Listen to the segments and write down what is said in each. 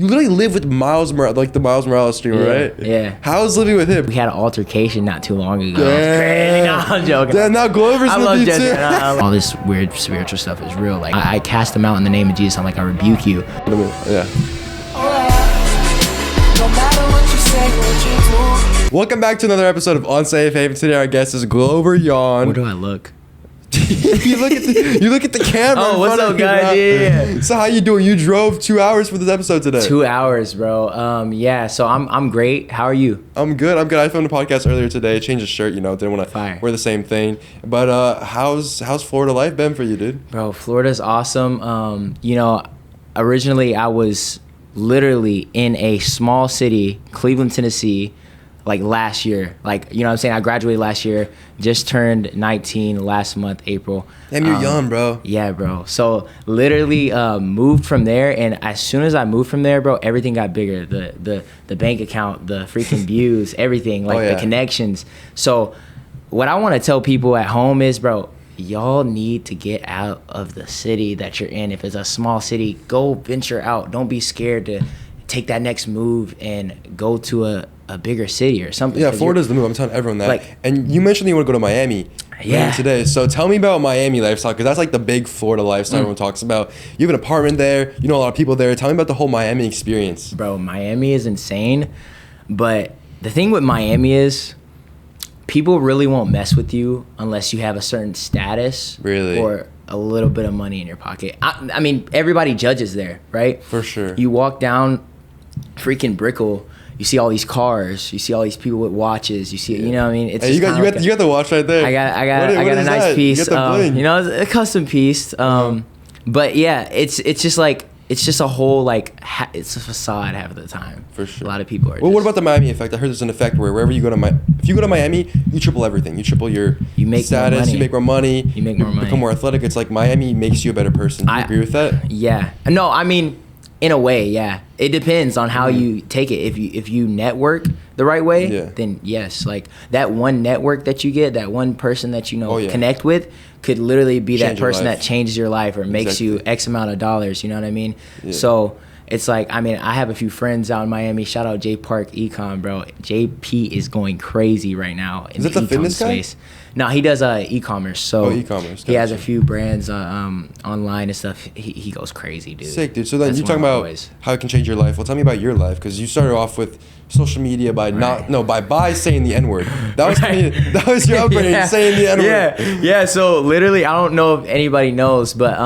You literally live with Miles Morales, like the Miles Morales streamer, right? Yeah. How's living with him? We had an altercation not too long ago. Damn. Crazy. No, I'm joking. Damn, now Glover's in the beat too. All this weird spiritual stuff is real. Like I cast them out in the name of Jesus. I'm like, I rebuke you. Yeah. Welcome back to another episode of Unsafe. Today our guest is Glover Yawn. Where do I look? you look at the camera. Oh, what's up, guys? Yeah. So how you doing? You drove 2 hours for this episode today. 2 hours, bro. Yeah. So I'm great. How are you? I'm good. I filmed a podcast earlier today. Changed the shirt. Didn't want to wear the same thing. But how's Florida life been for you, dude? Bro, Florida's awesome. Originally I was literally in a small city, Cleveland, Tennessee. Like last year, what I'm saying? I graduated last year, just turned 19 last month, April. Damn, you're young, bro. Yeah, bro. So literally moved from there, and as soon as I moved from there, bro, everything got bigger. The bank account, the freaking views, everything, the connections. So what I want to tell people at home is, bro, y'all need to get out of the city that you're in. If it's a small city, go venture out. Don't be scared to take that next move and go to a bigger city or something. Yeah, Florida's the move. I'm telling everyone that. And you mentioned you want to go to Miami today. So tell me about Miami lifestyle, because that's like the big Florida lifestyle everyone talks about. You have an apartment there. You know a lot of people there. Tell me about the whole Miami experience. Bro, Miami is insane. But the thing with Miami is people really won't mess with you unless you have a certain status. Really? Or a little bit of money in your pocket. I mean, everybody judges there, right? For sure. You walk down freaking Brickell, you see all these cars, you see all these people with watches, you see, you know what I mean? It's you got the watch right there. I got a nice piece. You got the bling. It's a custom piece. But yeah, it's just a whole it's a facade half of the time. For sure. A lot of people are. Well, what about the Miami effect? I heard there's an effect where wherever you go to if you go to Miami, you triple everything. You triple your status. You make more money. You make more money. Become more athletic. It's like Miami makes you a better person. Do you agree with that? Yeah. No, I mean, in a way, yeah. It depends on how you take it. If you network the right way, then yes. Like that one network that you get, that one person that connect with, could literally be that person that changes your life or makes you X amount of dollars. You know what I mean? Yeah. So it's like, I mean, I have a few friends out in Miami. Shout out J Park Econ, bro. JP is going crazy right now in the e-com space. Guy? No, he does e-commerce. So e-commerce. He has a few brands online and stuff. He goes crazy, dude. Sick, dude. So then you're talking about how it can change your life. Well, tell me about your life, because you started off with social media by by saying the N-word. That was your upbringing, saying the N-word. Yeah. So literally, I don't know if anybody knows, but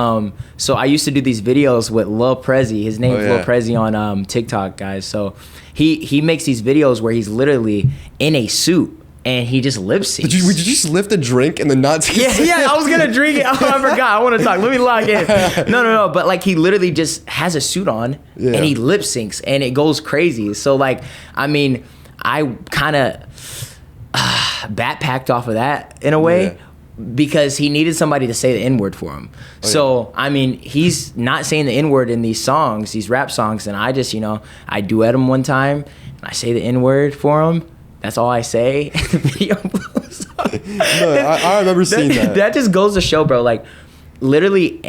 so I used to do these videos with Lough. His name is Lough on TikTok, guys. So he makes these videos where he's literally in a suit and he just lip syncs. Did you just lift a drink and then not take it? Yeah, I was gonna drink it. Oh, I forgot. I want to talk. Let me log in. No. But he literally just has a suit on and he lip syncs and it goes crazy. So I mean, I kind of backpacked off of that in a way. Because he needed somebody to say the N-word for him. I mean, he's not saying the N-word in these songs, these rap songs, and I just, I duet him one time, and I say the N-word for him. That's all I say. The video blows up. No, I remember seeing that. That just goes to show, bro, literally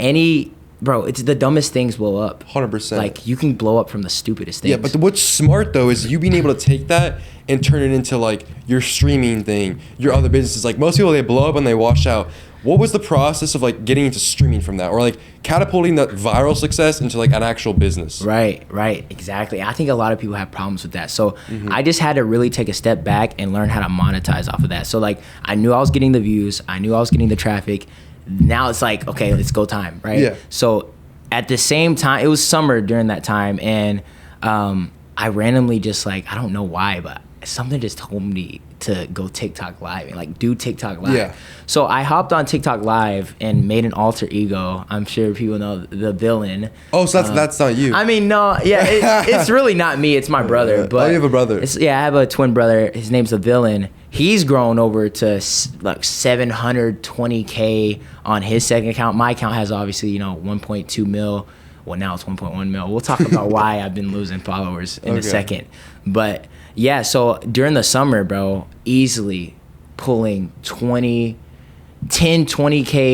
it's the dumbest things blow up. 100%. You can blow up from the stupidest things. Yeah, but what's smart, though, is you being able to take that and turn it into, your streaming thing, your other businesses. Most people, they blow up and they wash out. What was the process of, getting into streaming from that? Or, catapulting that viral success into, an actual business? Right, exactly. I think a lot of people have problems with that. So I just had to really take a step back and learn how to monetize off of that. So, I knew I was getting the views. I knew I was getting the traffic. Now it's okay, let's go time, right? Yeah. So at the same time, it was summer during that time, and I randomly just I don't know why, but something just told me to go TikTok live and do TikTok live. Yeah. So I hopped on TikTok live and made an alter ego. I'm sure people know the villain. Oh, so that's not you. I mean, no, yeah, it's really not me. It's my brother. But you have a brother. I have a twin brother. His name's the villain. He's grown over to 720K on his second account. My account has obviously 1.2 mil. Well, now it's 1.1 mil. We'll talk about why I've been losing followers in a second. But yeah, so during the summer, bro, easily pulling 20K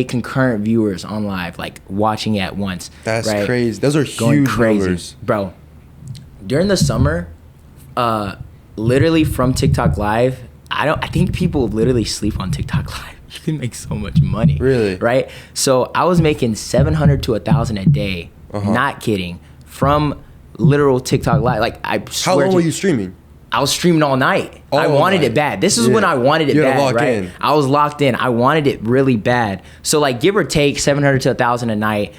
concurrent viewers on live, watching it at once. That's crazy. Those are huge numbers. Bro. during the summer, literally from TikTok Live, I think people literally sleep on TikTok Live. You can make so much money. Really? Right? So I was making 700 to 1,000 a day. Not kidding. From literal TikTok Live. Like, I swear. How long were you streaming? I was streaming all night. I wanted it bad. This is when I wanted it bad, right? In. I was locked in. I wanted it really bad. So like, give or take 700 to 1,000 a night,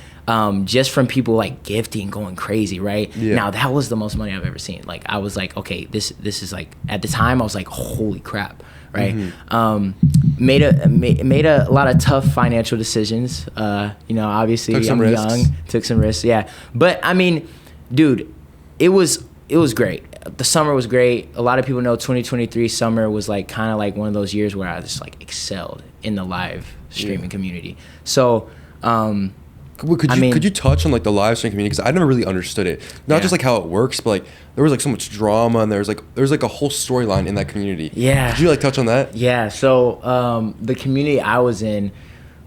just from people like gifting, going crazy, right? Yeah. Now that was the most money I've ever seen. Like, I was like, okay, this is like, at the time I was like, holy crap, right? Made a lot of tough financial decisions. You know, obviously I'm young, took some risks, yeah. But I mean, dude, it was great. The summer was great. A lot of people know 2023 summer was like kind of like one of those years where I just like excelled in the live streaming community. So, could you touch on like the live streaming community? Because I never really understood it. Not just like how it works, but like there was like so much drama and there's like a whole storyline in that community. Yeah. Did you like touch on that? Yeah. So the community I was in,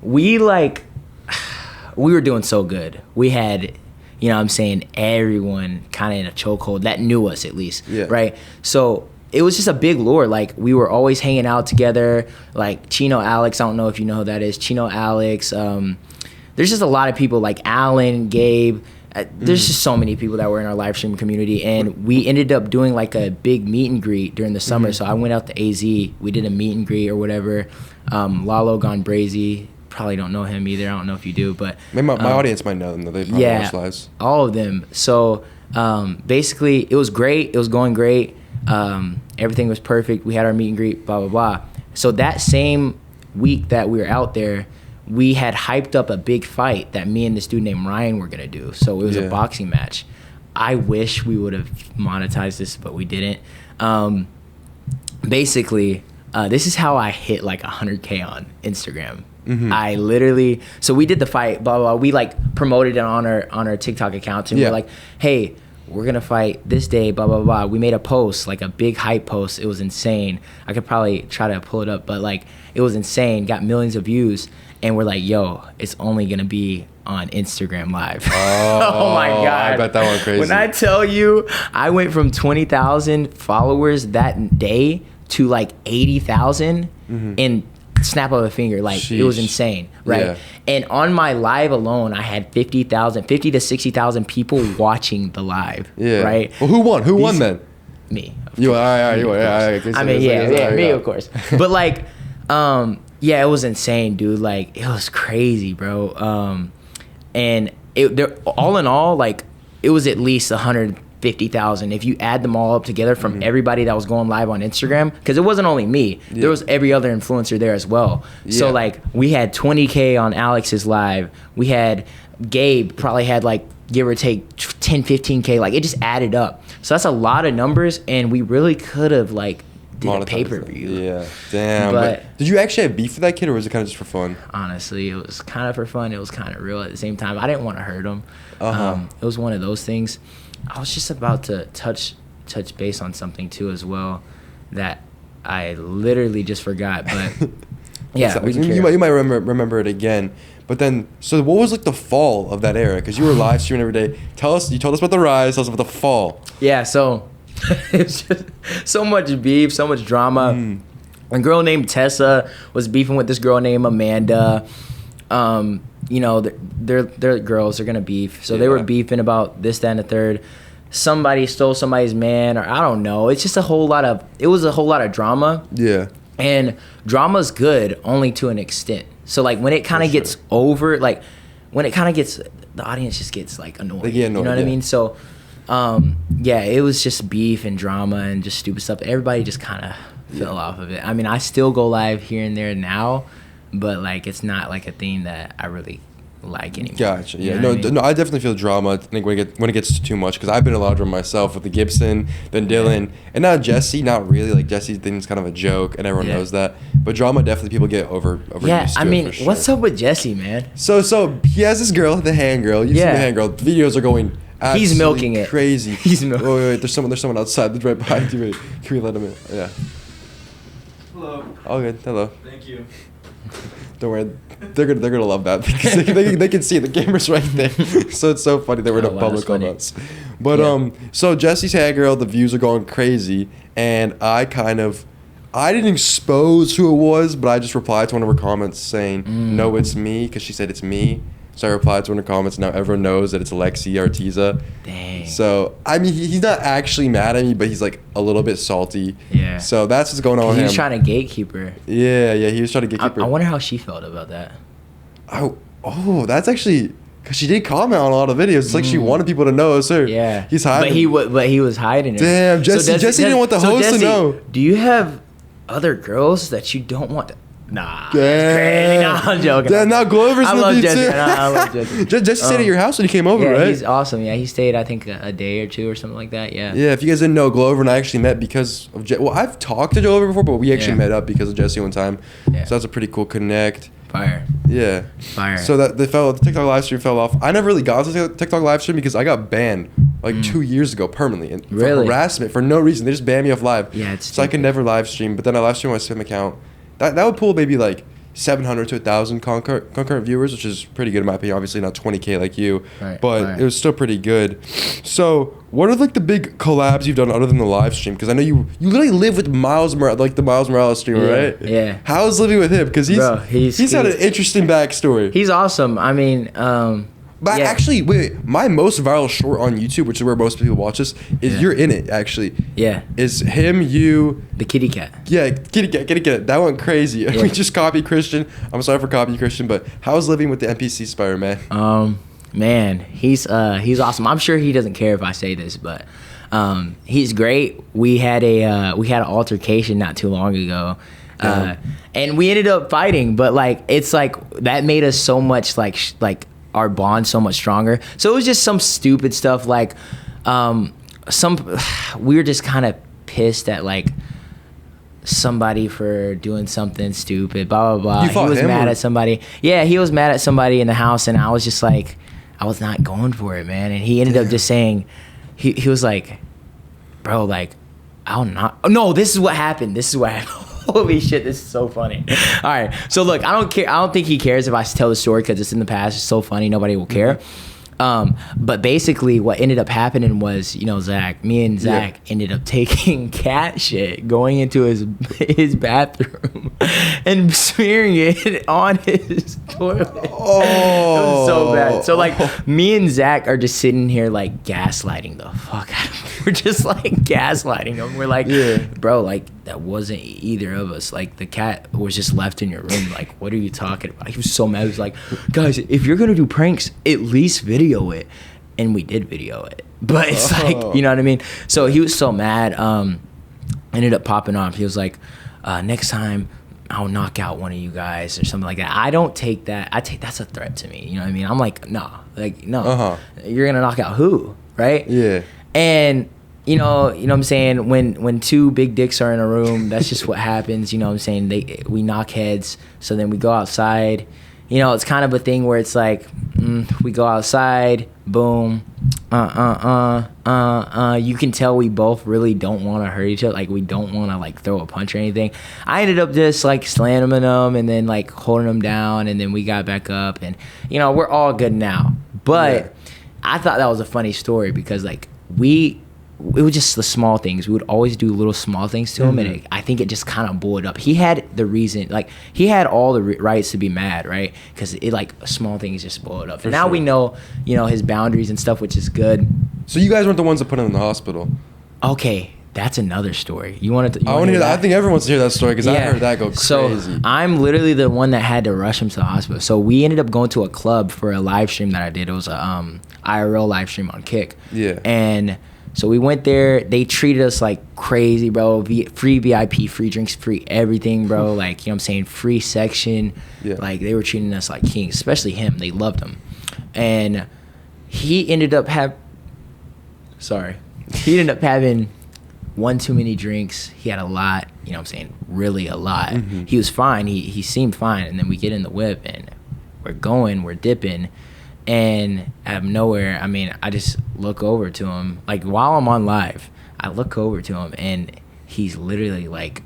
we were doing so good. We had, you know what I'm saying, everyone kind of in a chokehold that knew us at least, right? So it was just a big lure. Like, we were always hanging out together. Like Chino Alex, I don't know if you know who that is. Chino Alex. There's just a lot of people like Alan, Gabe. There's just so many people that were in our live stream community, and we ended up doing like a big meet and greet during the summer. So I went out to AZ. We did a meet and greet or whatever. Lough gone brazy. Probably don't know him either. I don't know if you do, but my audience might know them though. They probably watch lives. All of them. So basically, it was great. It was going great. Everything was perfect. We had our meet and greet. Blah blah blah. So that same week that we were out there, we had hyped up a big fight that me and this dude named Ryan were gonna do. So it was a boxing match. I wish we would have monetized this, but we didn't. Basically, this is how I hit like 100K on Instagram. I literally, so we did the fight, blah, blah, blah. We like promoted it on our TikTok account, and we were like, hey, we're gonna fight this day, blah, blah, blah. We made a post, like a big hype post. It was insane. I could probably try to pull it up, but like, it was insane, got millions of views. And we're like, yo, it's only gonna be on Instagram Live. Oh my God. I bet that went crazy. When I tell you, I went from 20,000 followers that day to like 80,000 in snap of a finger. Like, it was insane, right? And on my live alone, I had 50 to 60,000 people watching the live, right? Well, who won? Who won then? Me. You won. You won. I mean, me, of course. But like, yeah, it was insane, dude. Like, it was crazy, bro. And all in all, like, it was at least 150,000 if you add them all up together from everybody that was going live on Instagram, because it wasn't only me. There was every other influencer there as well. So like, we had 20K on Alex's live. We had Gabe probably had like, give or take 15K. Like, it just added up. So that's a lot of numbers, and we really could have like did a pay-per-view. Yeah, damn. But did you actually have beef with that kid, or was it kind of just for fun? Honestly, it was kind of for fun. It was kind of real at the same time. I didn't want to hurt him. It was one of those things. I was just about to touch base on something too as well that I literally just forgot. But yeah, you might remember it again. But then, so what was like the fall of that era? Because you were live streaming every day. You told us about the rise. Tell us about the fall. Yeah, so it's just so much beef, so much drama. A girl named Tessa was beefing with this girl named Amanda. You know, they're girls. They're gonna beef. So they were beefing about this, that, and the third. Somebody stole somebody's man, or I don't know. It's just a whole lot of drama. Yeah. And drama's good only to an extent. So like, when it kind of gets over, like when it kind of gets, the audience just gets like annoyed. They get annoyed. You know what I mean? So yeah, it was just beef and drama and just stupid stuff. Everybody just kind of fell off of it. I mean, I still go live here and there now, but like, it's not like a thing that I really like anymore. Gotcha. Yeah. No, I definitely feel drama. I think when it gets too much, because I've been in a lot of drama myself with the Gibson, then Dylan, and now Jesse. Not really. Like, Jesse's thing's kind of a joke, and everyone knows that. But drama, definitely people get over. Yeah. I mean, what's up with Jesse, man? So he has this girl, the hand girl. You see the hand girl. The videos are going. He's milking it. Crazy. He's milking. Wait. There's someone outside. That's right behind you. Wait. Can we let him in? Yeah. Hello. All good. Hello. Thank you. Don't worry, they're gonna love that because they can see it. The camera's right there. So it's so funny that we're in a public on us. But so Jesse's Hey Girl, the views are going crazy, and I didn't expose who it was, but I just replied to one of her comments saying, "No, it's me," because she said it's me. So I replied to one of her comments. Now everyone knows that it's Lexi Artiza. Dang. So I mean, he's not actually mad at me, but he's like a little bit salty. Yeah. So that's what's going on with him. He was trying to gatekeep her. Yeah, he was trying to gatekeep her. I wonder how she felt about that. Oh, that's actually because she did comment on a lot of videos. It's like she wanted people to know it's her. Yeah. He's hiding. But he was hiding her. Damn, Jesse didn't want the host to know. Do you have other girls that you don't want to? Nah. Damn. No, I'm joking. Damn, now Glover's in the beat too. I love Jesse. Jesse stayed at your house when he came over, yeah, right? He's awesome. Yeah, he stayed, I think, a day or two or something like that. Yeah. Yeah, if you guys didn't know, Glover and I actually met because of Well, I've talked to Glover before, but we actually met up because of Jesse one time. Yeah. So that's a pretty cool connect. Fire. Yeah. Fire. So the TikTok live stream fell off. I never really got to the TikTok live stream because I got banned like 2 years ago permanently for harassment for no reason. They just banned me off live. Yeah, it's so I could never live stream. But then I live stream on my Sim account. That would pull maybe like 700 to 1,000 concurrent viewers, which is pretty good in my opinion. Obviously not 20K like you, but it was still pretty good. So what are like the big collabs you've done other than the live stream? Because I know you literally live with Miles Morales, like the Miles Morales streamer, right? Yeah. How's living with him? Because he's had an interesting backstory. He's awesome. I mean, but actually, wait, my most viral short on YouTube, which is where most people watch this, is you're in it, actually. Yeah. Is him, you... The kitty cat. Yeah, kitty cat. That went crazy. Yeah. We just copied Christian. I'm sorry for copying Christian, but how's living with the NPC Spider-Man? Man, he's awesome. I'm sure he doesn't care if I say this, but he's great. We had an altercation not too long ago. And we ended up fighting, but like it's like that made us so much like our bond so much stronger. So it was just some stupid stuff like we were just kind of pissed at like somebody for doing something stupid, blah blah blah. He was mad at somebody. Yeah, he was mad at somebody in the house, and I was just like, I was not going for it, man. And he ended up just saying, he was like, bro, like, I'll not. Oh, no, this is what happened. Holy shit, this is so funny. All right, so look, I don't care. I don't think he cares if I tell the story because it's in the past. It's so funny, nobody will care. But basically what ended up happening was, you know, me and Zach ended up taking cat shit, going into his bathroom and smearing it on his toilet. Oh. It was so bad. So like me and Zach are just sitting here like gaslighting the fuck out of him. We're just like gaslighting him. We're like, bro, like that wasn't either of us. Like the cat was just left in your room. Like, what are you talking about? He was so mad. He was like, guys, if you're gonna do pranks, at least video it. And we did video it. But it's like, you know what I mean? So he was so mad. Ended up popping off. He was like, next time I'll knock out one of you guys or something like that. I don't take that. That's a threat to me. You know what I mean? I'm like, nah. Like, no. You're gonna knock out who? Right? Yeah. And you know what I'm saying? When two big dicks are in a room, that's just what happens. You know what I'm saying? We knock heads. So then we go outside. You know, it's kind of a thing where it's like, we go outside, boom, you can tell we both really don't want to hurt each other. Like, we don't want to, like, throw a punch or anything. I ended up just, like, slamming them and then, like, holding them down, and then we got back up, and, you know, we're all good now. But I thought that was a funny story because, like, it was just the small things. We would always do little small things to him, and I think it just kind of blew it up. He had the reason, like, he had all the rights to be mad, right? Because it, like, small things just blow it up. And now we know, you know, his boundaries and stuff, which is good. So you guys weren't the ones that put him in the hospital. Okay, that's another story. You want to? I want to hear that. I think everyone wants to hear that story because I heard that go crazy. So I'm literally the one that had to rush him to the hospital. So we ended up going to a club for a live stream that I did. It was a IRL live stream on Kick. Yeah. And so we went there. They treated us like crazy, bro. Free VIP, free drinks, free everything, bro. Like, you know what I'm saying? Free section. Yeah. Like, they were treating us like kings, especially him. They loved him. And he ended up having one too many drinks. He had a lot, you know what I'm saying? Really a lot. He was fine. He seemed fine. And then we get in the whip and we're dipping. And out of nowhere, I mean, I just look over to him. Like, while I'm on live, I look over to him, and he's literally like,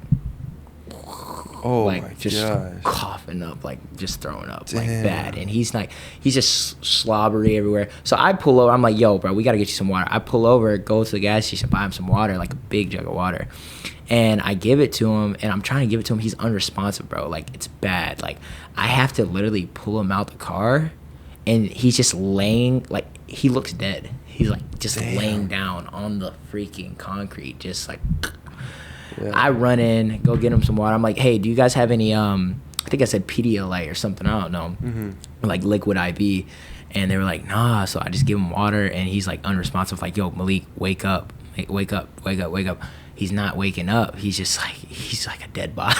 Oh like my just gosh. coughing up, like just throwing up, like Damn. bad. And he's just slobbery everywhere. So I pull over. I'm like, yo, bro, we gotta get you some water. I pull over, go to the gas station, buy him some water, like a big jug of water. And I give it to him, and I'm trying to give it to him. He's unresponsive, bro. Like, it's bad. Like, I have to literally pull him out the car, and he's just laying, like, he looks dead. He's, like, just laying down on the freaking concrete, just, like, yeah. I run in, go get him some water. I'm like, hey, do you guys have any, I think I said Pedialyte or something. I don't know. Mm-hmm. Like, liquid IV. And they were like, nah. So I just give him water, and he's, like, unresponsive. Like, yo, Malik, wake up. Wake up. He's not waking up. He's just like, he's like a dead body.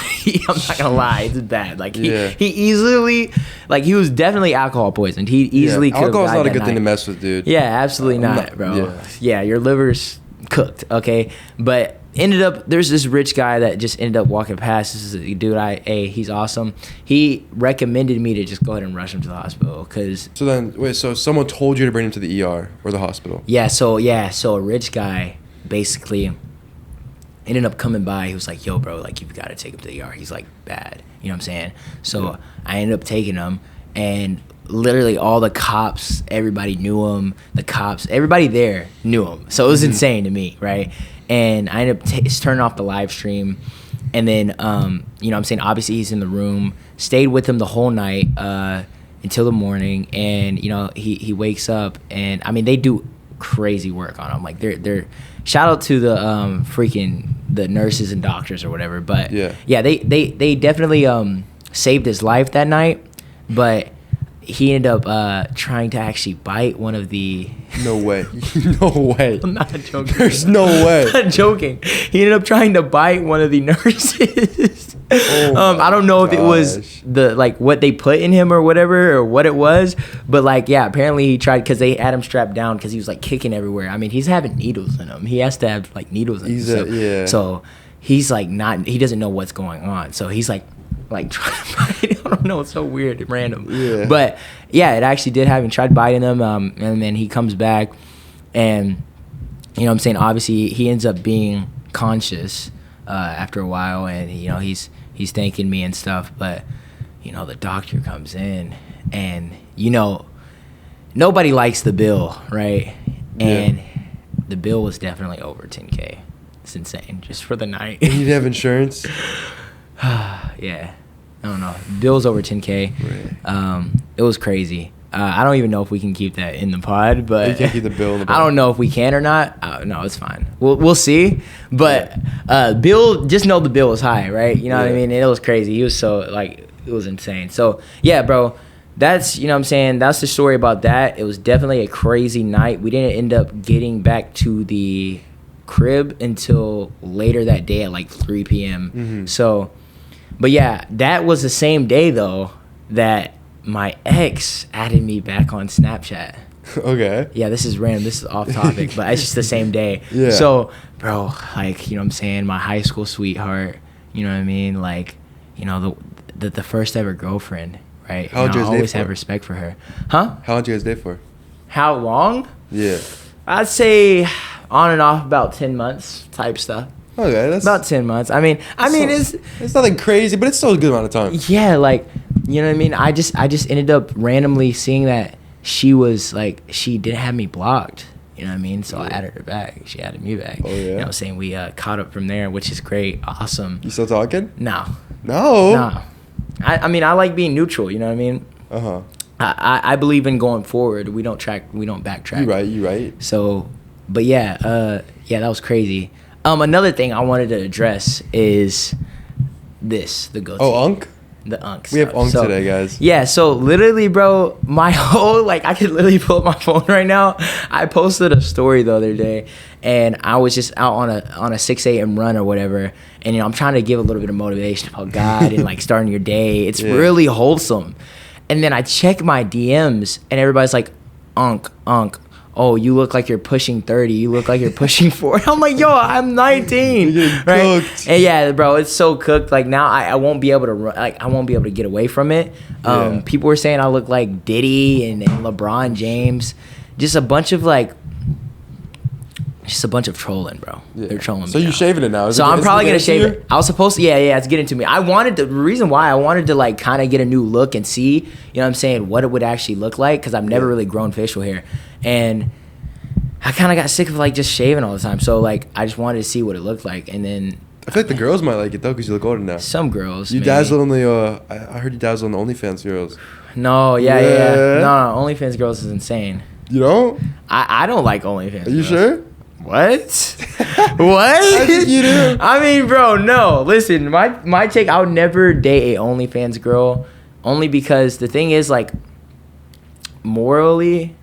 I'm not gonna lie, it's bad. Like he easily, like he was definitely alcohol poisoned. He easily could have died. Alcohol's not a good night. thing to mess with, dude. Yeah, absolutely not, bro. Yeah, your liver's cooked. Okay, but ended up there's this rich guy that just ended up walking past. This is a dude. He's awesome. He recommended me to just go ahead and rush him to the hospital because. So then, wait. So someone told you to bring him to the ER or the hospital? Yeah. So a rich guy basically ended up coming by. He was like, yo, bro, like, you've got to take him to the ER. He's, like, bad. You know what I'm saying? So I ended up taking him, and literally all the cops, everybody knew him. The cops, everybody there knew him. So it was insane to me, right? And I ended up turning off the live stream. And then, you know what I'm saying? Obviously, he's in the room. Stayed with him the whole night until the morning. And, you know, he wakes up. And, I mean, they do crazy work on him. Like, they're shout out to the freaking the nurses and doctors or whatever, but they definitely saved his life that night, but he ended up trying to actually bite one of the no way I'm not joking. There's no way. I'm not joking. He ended up trying to bite one of the nurses. I don't know if it was the like what they put in him or whatever or what it was, but like apparently he tried because they had him strapped down because he was like kicking everywhere. I mean, he's having needles in him. He has to have like needles in him. So he's like he doesn't know what's going on. So he's like trying to bite. I don't know. It's so weird and random. Yeah. But yeah, it actually did happen. Tried biting him, and then he comes back, and you know what I'm saying. Obviously, he ends up being conscious after a while, and you know he's thanking me and stuff. But you know the doctor comes in, and you know nobody likes the bill, right? And the bill was definitely over $10K. It's insane just for the night. And you didn't have insurance? Yeah, I don't know. Bill's over $10K. Right. It was crazy. I don't even know if we can keep that in the pod, but you can't keep the bill in the pod. I don't know if we can or not. No, it's fine. We'll see. But Bill, just know the bill was high, right? You know what I mean? And it was crazy. He was so like it was insane. So yeah, bro. That's, you know what I'm saying, that's the story about that. It was definitely a crazy night. We didn't end up getting back to the crib until later that day at like 3 p.m. Mm-hmm. So, but yeah, that was the same day though that my ex added me back on Snapchat. Okay. Yeah, this is random. This is off topic, but it's just the same day. Yeah. So, bro, like, you know what I'm saying, my high school sweetheart, you know what I mean? Like, you know, the first ever girlfriend. Right. How long did you guys date for? I always have respect for her. Huh? How long did you guys date for? How long? Yeah. I'd say on and off about 10 months type stuff. Okay, that's about 10 months. I mean, it's nothing crazy, but it's still a good amount of time. Yeah, like, you know what I mean? I just ended up randomly seeing that she was like, she didn't have me blocked. You know what I mean? So I added her back. She added me back. Oh yeah. You know what I'm saying? We caught up from there, which is great. Awesome. You still talking? No. No. I mean, I like being neutral, you know what I mean? Uh-huh. I believe in going forward. We don't backtrack. You right. So, but yeah, that was crazy. Another thing I wanted to address is the go-to. Oh, Unk? The Unk We have Unk today, guys. Yeah, so literally, bro, my whole, like, I could literally pull up my phone right now. I posted a story the other day, and I was just out on a 6 a.m. run or whatever, and, you know, I'm trying to give a little bit of motivation about God and, like, starting your day. It's really wholesome. And then I check my DMs, and everybody's like, Unk. Oh, you look like you're pushing 30. You look like you're pushing 40. I'm like, yo, I'm 19. Right? Cooked. And yeah, bro, it's so cooked. Like now, I won't be able to run, like I won't be able to get away from it. People were saying I look like Diddy and LeBron James, just a bunch of like Just a bunch of trolling, bro. Yeah. They're trolling me. So you're shaving it now. So I'm probably gonna shave it. I was supposed to, yeah, it's getting to me. The reason why I wanted to like kind of get a new look and see, you know what I'm saying, what it would actually look like, because I've never really grown facial hair, and I kind of got sick of like just shaving all the time. So like I just wanted to see what it looked like, and then I feel like the girls might like it though, because you look older now. Some girls. You dazzle on the. I heard you dazzle on the OnlyFans girls. No, yeah. No, OnlyFans girls is insane. You don't? I don't like OnlyFans. Are you girls. sure? What? What? I think you do. I mean, bro, no. Listen, my take, I would never date a OnlyFans girl, only because the thing is, like, morally,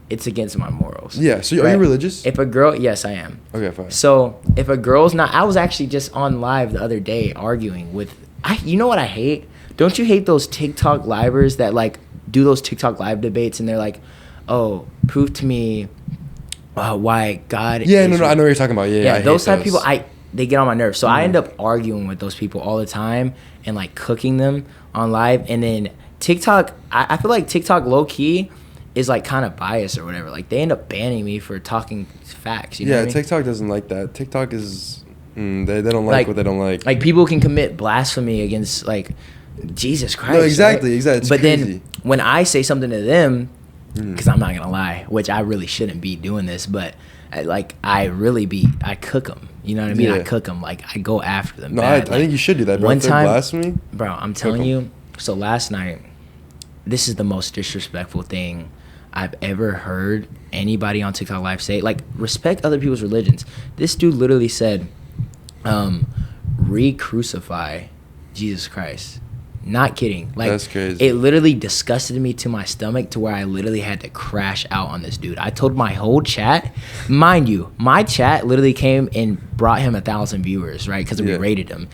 it's against my morals. Yeah. So are you religious? If a girl, yes, I am. Okay, fine. So if a girl's not, I was actually just on live the other day arguing with. You know what I hate? Don't you hate those TikTok livers that like do those TikTok live debates and they're like, oh, prove to me why God. Yeah, no, I know what you're talking about. Yeah, those type of people, they get on my nerves. So I end up arguing with those people all the time and like cooking them on live. And then TikTok, I feel like TikTok low key is like kind of biased or whatever. Like they end up banning me for talking facts. You know what I mean? TikTok doesn't like that. TikTok is they don't like what they don't like. Like people can commit blasphemy against like Jesus Christ. No, exactly, right? exactly. It's but crazy. then when I say something to them, because I'm not gonna lie, which I really shouldn't be doing this, but I cook them. You know what I mean? Yeah. I cook them. Like I go after them. No, I think you should do that, bro. One time, blasphemy, bro. I'm telling you. So last night, this is the most disrespectful thing I've ever heard anybody on TikTok live say. Like, respect other people's religions. This dude literally said, re-crucify Jesus Christ. Not kidding. Like, that's crazy. It literally disgusted me to my stomach to where I literally had to crash out on this dude. I told my whole chat, mind you, my chat literally came and brought him 1,000 viewers, right? Because we rated him.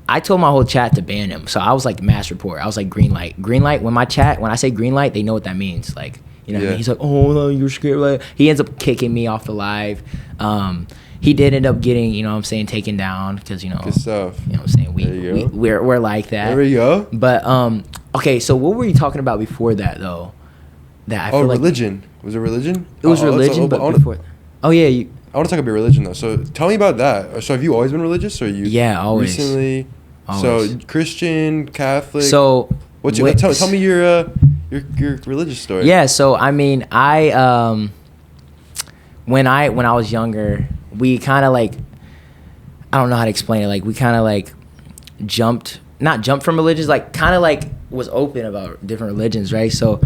I told my whole chat to ban him. So I was like mass report. I was like green light. Green light, when I say green light, they know what that means. Like, you know what I mean? He's like, oh, no, you're scared. Like, he ends up kicking me off the live. He did end up getting, you know what I'm saying, taken down because, you know. Good stuff. You know what I'm saying? We're like that. There we go. But, okay, so what were you talking about before that, though? That I feel religion. Was it religion? It was religion, but before. Oh, yeah. I want to talk about religion, though. So tell me about that. So have you always been religious, or you? Yeah, always. Recently. Always. So Christian, Catholic. So what's your tell me your religious story. Yeah, so I mean, when I was younger, we kind of like, I don't know how to explain it. Like we kind of like not jumped from religions, like kind of like was open about different religions, right? So,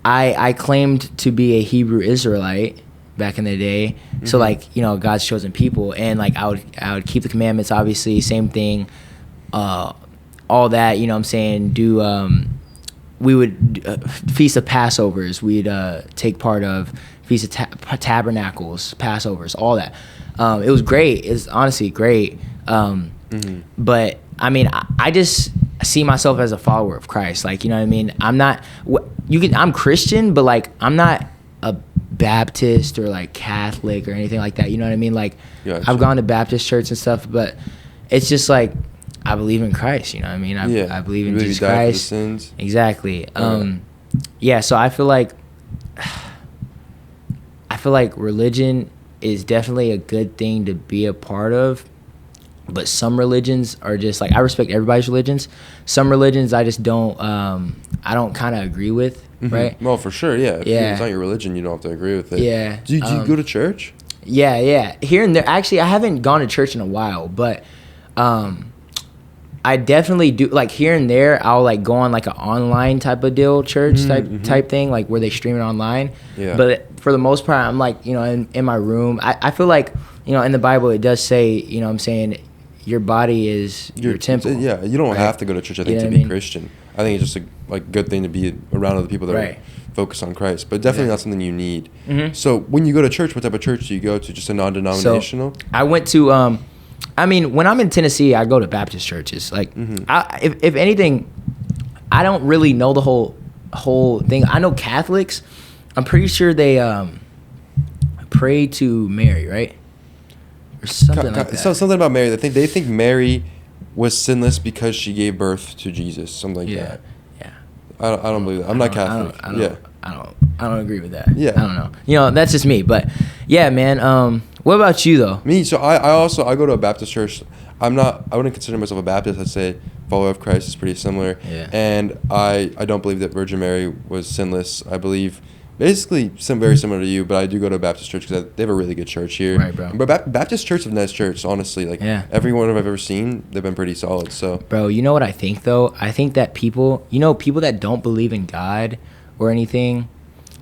I claimed to be a Hebrew Israelite back in the day. Mm-hmm. So like, you know, God's chosen people, and like I would keep the commandments, obviously, same thing, all that, you know what I'm saying, we would Feast of Passovers, we'd take part of Feast of Tabernacles, Passovers, all that. It was great. It's honestly great. But I mean, I just see myself as a follower of Christ. Like, you know what I mean? I'm Christian, but like I'm not a Baptist or like Catholic or anything like that. You know what I mean? Like, gotcha. I've gone to Baptist church and stuff, but it's just like I believe in Christ. You know what I mean? I believe in Jesus Christ. For the sins. Exactly. Yeah. So I feel like religion is definitely a good thing to be a part of. But some religions are just like, I respect everybody's religions. Some religions I just don't, I don't kind of agree with, right? Well, for sure, yeah. If it's not your religion, you don't have to agree with it. Yeah. Do you go to church? Yeah. Here and there. Actually, I haven't gone to church in a while, but I definitely do. Like here and there, I'll like go on like an online type of deal, church type thing, like where they stream it online. Yeah. But for the most part, I'm like, you know, in my room. I feel like, you know, in the Bible, it does say, you know what I'm saying, your body is your temple. Yeah, you don't have to go to church, I think, to be Christian. I think it's just a good thing to be around other people that are focused on Christ, but definitely not something you need. So when you go to church, what type of church do you go to? Just a non-denominational? So I went to, I mean, when I'm in Tennessee, I go to Baptist churches. Like, if anything, I don't really know the whole thing. I know Catholics, I'm pretty sure they pray to Mary, right? Or something like that. So something about Mary. They think Mary was sinless because she gave birth to Jesus. Something like that. Yeah. I don't believe that. I'm not Catholic. I don't agree with that. Yeah. I don't know. You know, that's just me. But yeah, man. What about you though? Me, so I go to a Baptist church. I wouldn't consider myself a Baptist. I'd say follower of Christ is pretty similar. Yeah. And I don't believe that Virgin Mary was sinless. I believe basically very similar to you, but I do go to a Baptist church because they have a really good church here. Right, bro. But Baptist church have nice church, honestly. Like every one I've ever seen, they've been pretty solid. So, bro, you know what I think though? I think that people that don't believe in God or anything,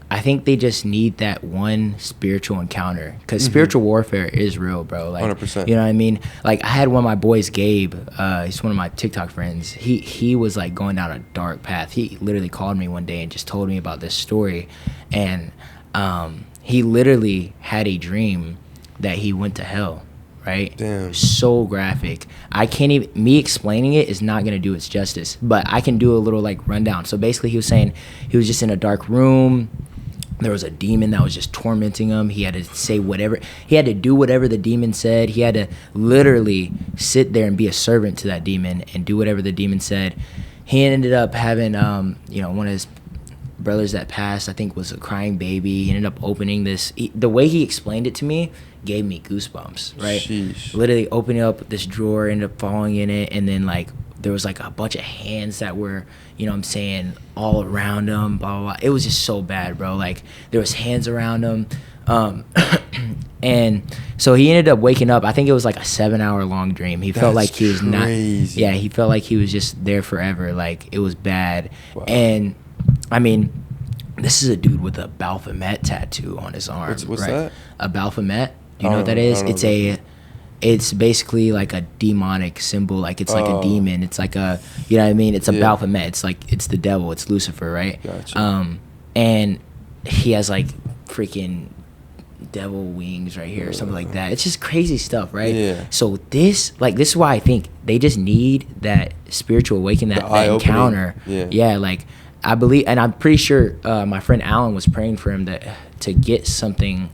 I think they just need that one spiritual encounter, because spiritual warfare is real, bro. Like, 100%. You know what I mean? Like, I had one of my boys, Gabe. He's one of my TikTok friends. He was like going down a dark path. He literally called me one day and just told me about this story, and he literally had a dream that he went to hell. Right? Damn. So graphic. I can't even, me explaining it is not going to do its justice, but I can do a little like rundown. So basically he was saying he was just in a dark room. There was a demon that was just tormenting him. He had to say whatever. He had to do whatever the demon said. He had to literally sit there and be a servant to that demon and do whatever the demon said. He ended up having, one of his brothers that passed, I think, was a crying baby. He ended up opening this. The way he explained it to me gave me goosebumps, right? Sheesh. Literally opening up this drawer, ended up falling in it, and then like there was like a bunch of hands that were, you know what I'm saying, all around him, blah, blah, blah. It was just so bad, bro. Like, there was hands around him. And so he ended up waking up. I think it was like a 7-hour long dream. He felt like he was crazy. he felt like he was just there forever. Like, it was bad. Wow. And, I mean, this is a dude with a Baphomet tattoo on his arm. What's right? that? A Baphomet. Do you know what that is? It's basically like a demonic symbol. Like, it's like a demon. It's like a, you know what I mean? It's a Baphomet. It's like, it's the devil. It's Lucifer, right? Gotcha. And he has like freaking devil wings right here or something like that. It's just crazy stuff, right? Yeah. So this is why I think they just need that spiritual awakening, that encounter. Yeah, like, I believe, and I'm pretty sure my friend Alan was praying for him to get something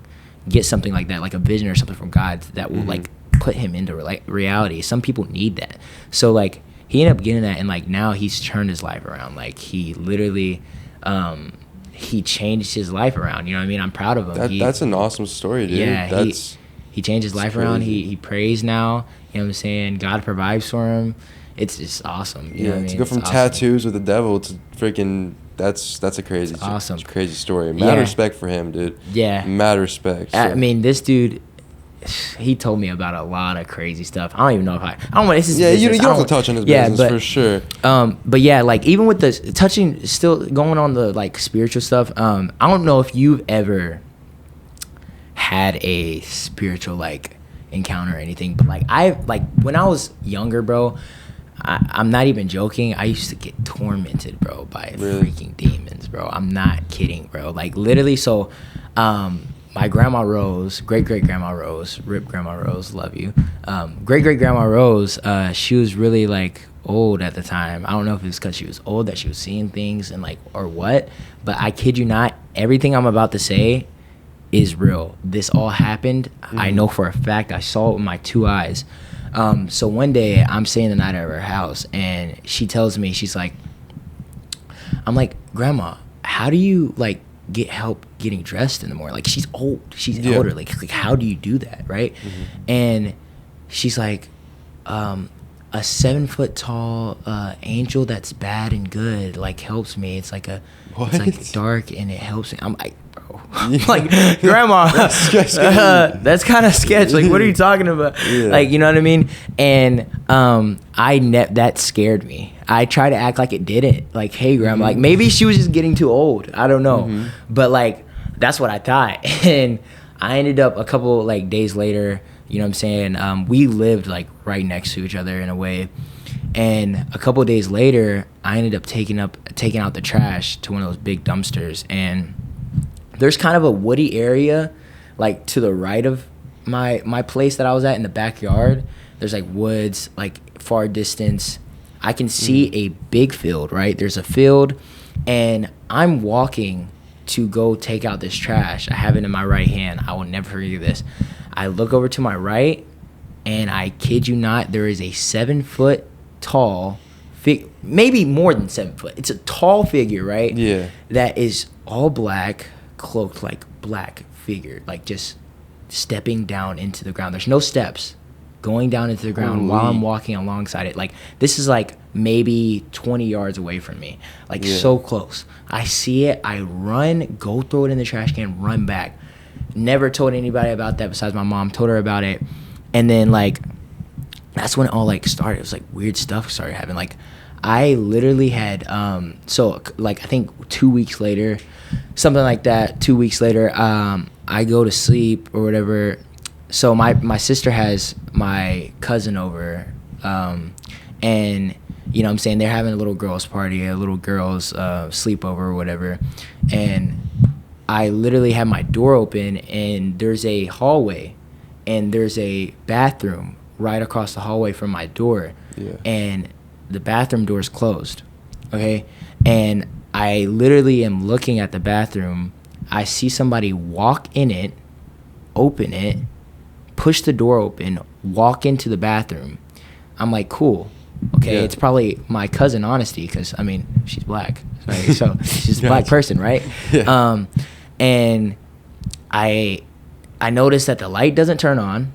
like that, like a vision or something from God that will like put him into reality. Some people need that. So like, he ended up getting that, and like now he's turned his life around. Like, he literally he changed his life around. You know what I mean? I'm proud of him. That's an awesome story, dude. Yeah, he changed his life around. He prays now. You know what I'm saying? God provides for him. It's just awesome. You know what I mean? To go from tattoos with the devil to freaking, that's a crazy, awesome, crazy story. Mad respect for him, dude. Yeah, mad respect. So. I mean, this dude, he told me about a lot of crazy stuff. I don't even know if I don't want. This is you don't have to touch on his business for sure. But yeah, like, even with the touching, still going on the like spiritual stuff. I don't know if you've ever had a spiritual like encounter or anything, but like when I was younger, bro. I'm not even joking. I used to get tormented, bro, by freaking demons, bro. I'm not kidding, bro. Like, literally, so my grandma Rose, great-great-grandma Rose, rip Grandma Rose, love you. Great-great-grandma Rose, she was really, like, old at the time. I don't know if it was because she was old that she was seeing things and, like, or what, but I kid you not, everything I'm about to say is real. This all happened. I know for a fact. I saw it with my 2 eyes. So one day I'm staying the night at her house, and she tells me, she's like, I'm like, Grandma, how do you like get help getting dressed in the morning? Like, she's old, she's elderly. Like, how do you do that, right? And she's like, a 7-foot tall angel that's bad and good like helps me. It's like it's like dark and it helps me. I'm like, bro, like, Grandma, that's kind of sketch. Like, what are you talking about? Like, you know what I mean? And that scared me. I try to act like it didn't. Like, hey, Grandma, like, maybe she was just getting too old. I don't know. But like, that's what I thought. And I ended up a couple like days later, you know what I'm saying? We lived like right next to each other in a way. And a couple of days later, I ended up taking out the trash to one of those big dumpsters. And there's kind of a woody area, like to the right of my place that I was at in the backyard. There's like woods, like far distance. I can see a big field, right? There's a field, and I'm walking to go take out this trash. I have it in my right hand. I will never forget this. I look over to my right, and I kid you not, there is a 7-foot tall maybe more than 7 foot. It's a tall figure, right? Yeah. That is all black, cloaked, like black figure, like just stepping down into the ground. There's no steps, going down into the ground while I'm walking alongside it. Like, this is like maybe 20 yards away from me, like so close. I see it, I run, go throw it in the trash can, run back. Never told anybody about that besides my mom. Told her about it, and then like that's when it all like started. It was like weird stuff started happening. Like, I literally had so like I think 2 weeks later, something like that. 2 weeks later, I go to sleep or whatever. So my sister has my cousin over, and you know what I'm saying, they're having a little girls party, a little girls sleepover or whatever, and I literally have my door open, and there's a hallway, and there's a bathroom right across the hallway from my door, and the bathroom door is closed, okay? And I literally am looking at the bathroom. I see somebody walk in it, open it, push the door open, walk into the bathroom. I'm like, cool. Okay, it's probably my cousin Honesty, because, I mean, she's black. Right? So she's a black person, right? Yeah. And I noticed that the light doesn't turn on.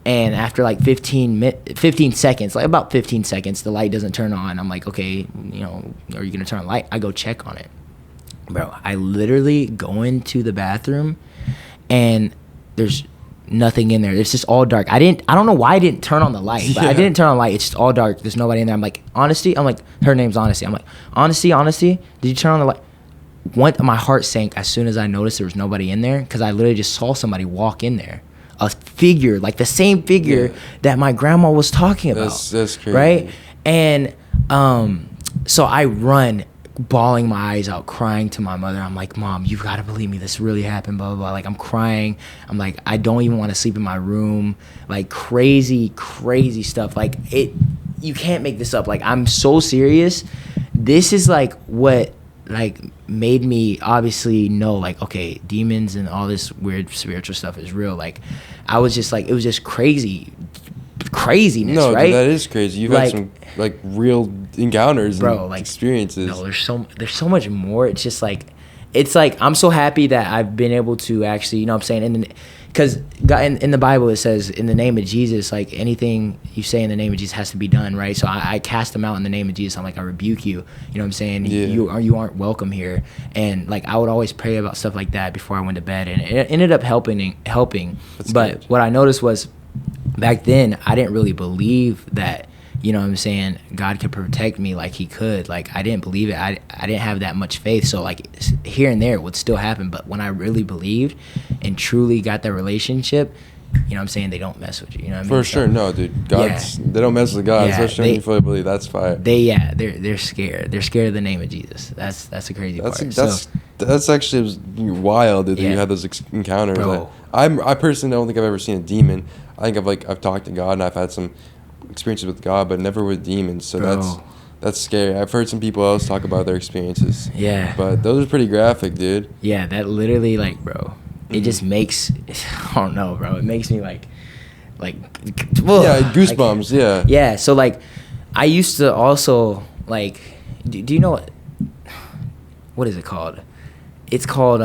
And after like 15 seconds, like about 15 seconds, the light doesn't turn on. I'm like, okay, you know, are you going to turn on the light? I go check on it. Bro, I literally go into the bathroom, and there's nothing in there. It's just all dark. I don't know why I didn't turn on the light, but I didn't turn on the light. It's just all dark. There's nobody in there. I'm like, Honesty? I'm like, her name's Honesty. I'm like, Honesty, did you turn on the light? My heart sank as soon as I noticed there was nobody in there, because I literally just saw somebody walk in there. A figure, like the same figure that my grandma was talking about. That's crazy. Right? And so I run, bawling my eyes out, crying to my mother. I'm like, Mom, you've got to believe me. This really happened, blah, blah, blah. Like, I'm crying. I'm like, I don't even want to sleep in my room. Like, crazy, crazy stuff. Like, you can't make this up. Like, I'm so serious. This is, like, what, like, made me obviously know, like, okay, demons and all this weird spiritual stuff is real. Like, I was just, like, it was just craziness, no, right? Dude, that is crazy. You've had some, like, real encounters and like, experiences. No, there's so much more. It's just, like, I'm so happy that I've been able to actually, you know what I'm saying? Because in the Bible, it says, in the name of Jesus, like, anything you say in the name of Jesus has to be done, right? So I cast them out in the name of Jesus. I'm like, I rebuke you. You know what I'm saying? Yeah. You aren't welcome here. And, like, I would always pray about stuff like that before I went to bed. And it ended up helping. That's But good. what I noticed was, back then, I didn't really believe that, you know what I'm saying, God could protect me like he could. Like, I didn't believe it. I didn't have that much faith. So, like, here and there it would still happen. But when I really believed and truly got that relationship, you know what I'm saying, they don't mess with you. You know what I mean? For sure. No, dude. They don't mess with God, especially when you fully believe. That's fire. They're scared. They're scared of the name of Jesus. That's the crazy part. That's actually wild, dude, that you had those encounters. Bro. I personally don't think I've ever seen a demon. I think I've talked to God, and I've had some experiences with God, but never with demons. So that's scary. I've heard some people else talk about their experiences. Yeah. But those are pretty graphic, dude. Yeah, that literally, like, bro, it just makes, I don't know, bro. It makes me like, goosebumps. Like, yeah. So, like, I used to also, like, do you know what is it called? It's called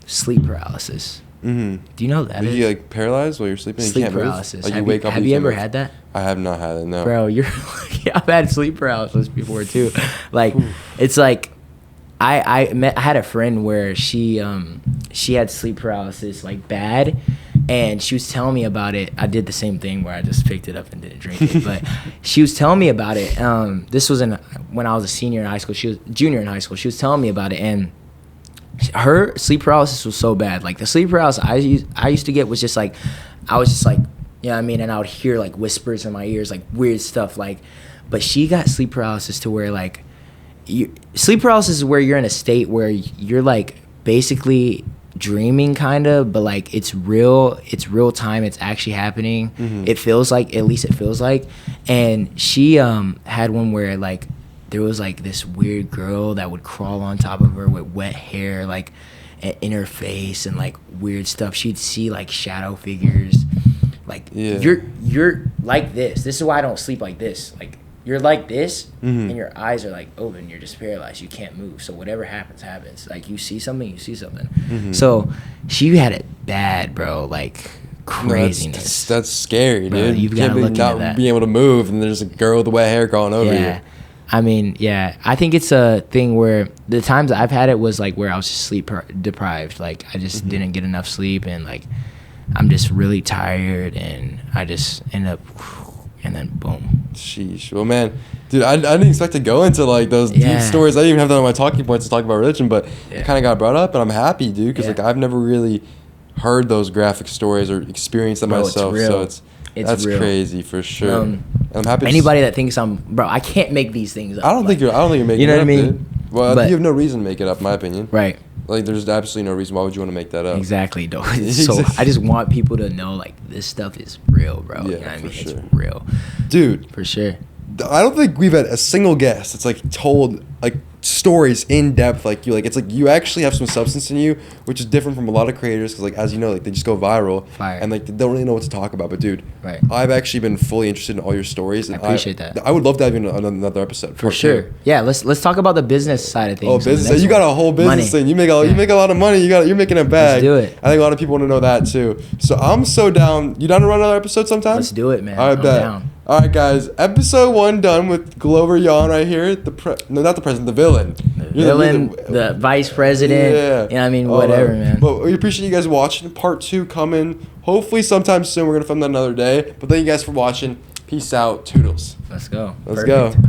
sleep paralysis. Mm-hmm. Do you know that? You like paralyzed while you're sleeping? Sleep you can't paralysis. Like, you wake up. Have you ever had that? I have not had it. No. Bro, I've had sleep paralysis before too. Like, it's like, I had a friend where she had sleep paralysis, like, bad, and she was telling me about it. I did the same thing where I just picked it up and didn't drink it, but she was telling me about it. This was when I was a senior in high school. She was junior in high school. She was telling me about it, and her sleep paralysis was so bad. Like, the sleep paralysis I used to get was just like, I was just like, you know what I mean? And I would hear, like, whispers in my ears, like, weird stuff. Like, but she got sleep paralysis to where, like, sleep paralysis is where you're in a state where you're, like, basically dreaming, kind of, but, like, it's real time. It's actually happening. Mm-hmm. It feels like, at least it feels like. And she had one where, like, there was, like, this weird girl that would crawl on top of her with wet hair, like, in her face, and, like, weird stuff. She'd see, like, shadow figures. Like, you're like this. This is why I don't sleep like this. Like, you're like this, and your eyes are like open. You're just paralyzed. You can't move. So whatever happens, happens. Like you see something, you see something. So she had it bad, bro. Like craziness. That's scary, Bro, dude. you've You can't gotta be look into not that. being able to move, and there's a girl with wet hair crawling over you. Yeah. I mean, yeah. I think it's a thing where the times I've had it was like where I was just sleep deprived. Like I just didn't get enough sleep, and like I'm just really tired, and I just end up, and then boom. Sheesh. Well, man, dude, I didn't expect to go into like those deep Yeah. stories. I didn't even have that on my talking points to talk about religion, but Yeah. it kind of got brought up, and I'm happy, dude, because Yeah. like I've never really heard those graphic stories or experienced them Bro, it's myself. real. So It's that's real. crazy for sure. I'm happy. Anybody that thinks I can't make these things up. I don't think you're making You know it what I up, mean? dude. Well, But- you have no reason to make it up, in my opinion. Right. Like, there's absolutely no reason. Why would you want to make that up? Exactly, though. So I just want people to know, like, this stuff is real, bro. Yeah, You know what I for mean? sure. It's real. Dude, For sure. I don't think we've had a single guest that's like told like stories in depth like you. Like it's like you actually have some substance in you, which is different from a lot of creators because like as you know, like they just go viral Fire. and like they don't really know what to talk about. But dude, Right. I've actually been fully interested in all your stories. And I appreciate that. I would love to have you on another episode For sure. Yeah, let's talk about the business side of things. Oh, on the business! next You got one. a whole business Money. thing. You make you make a lot of money. You're making a bag. do it. I think a lot of people want to know that too. So I'm so down. You down to run another episode sometime? Let's do it, man. All right, I'm bet. down. All right, guys. Episode 1 done with Glover Yawn right here. No, not the president. The villain. You're Villain, the vice president. Yeah. You know what I mean? All Whatever, right. man. But we appreciate you guys watching. Part 2 coming. Hopefully sometime soon. We're gonna film that another day. But thank you guys for watching. Peace out. Toodles. Let's go. Let's Perfect. go.